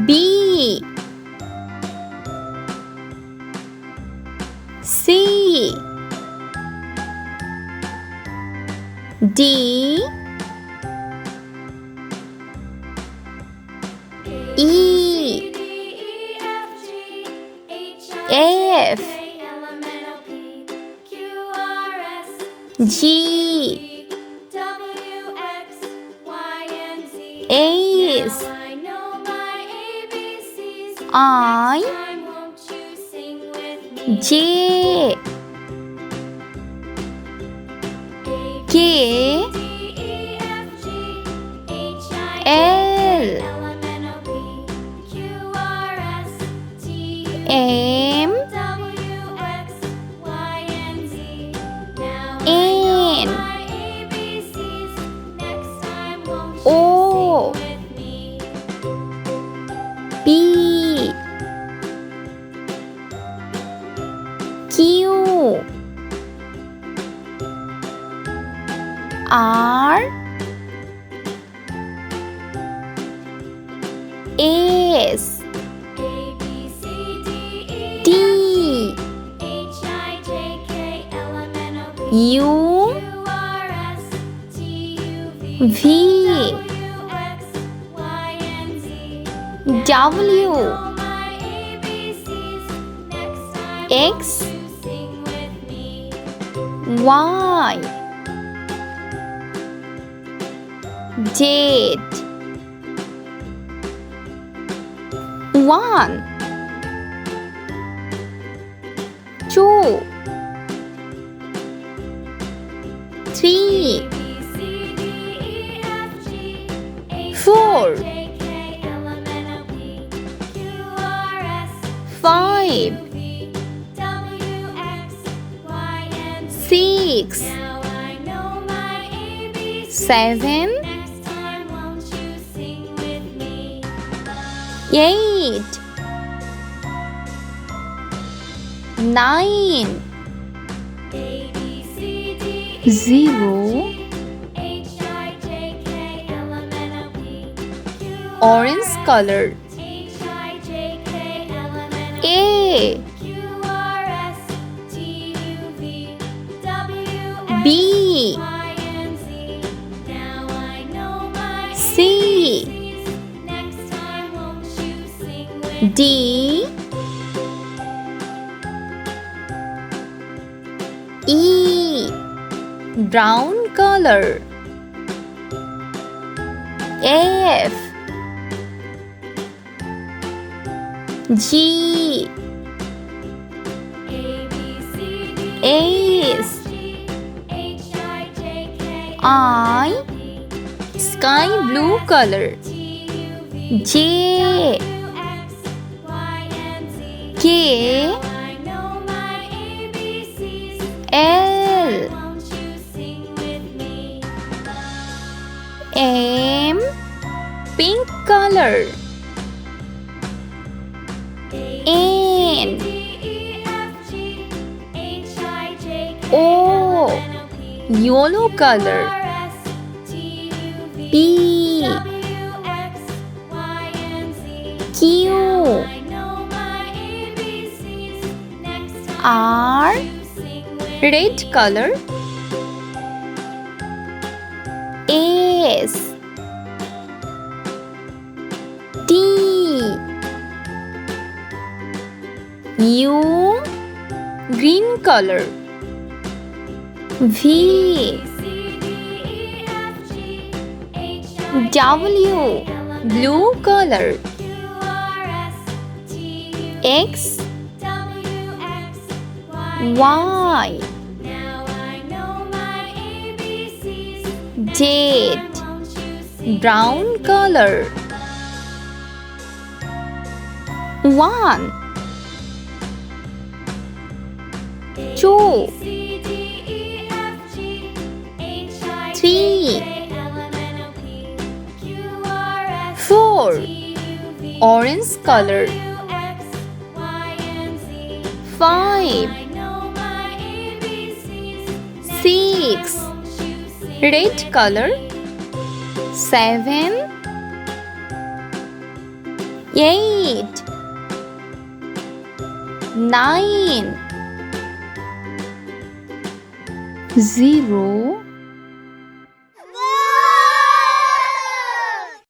B C D E F G H I J K L M N O P Q R S T U V W X Y Z 1 2 3 4 5 6 7 8 9 0 Orange color A B C D E brown color F G H I sky blue color J K L M pink color N O yellow color P Q R red color S T U green color V W blue color X Y Z brown color 1 2 3 4 orange color 5 6 Red color. 7 8 9 0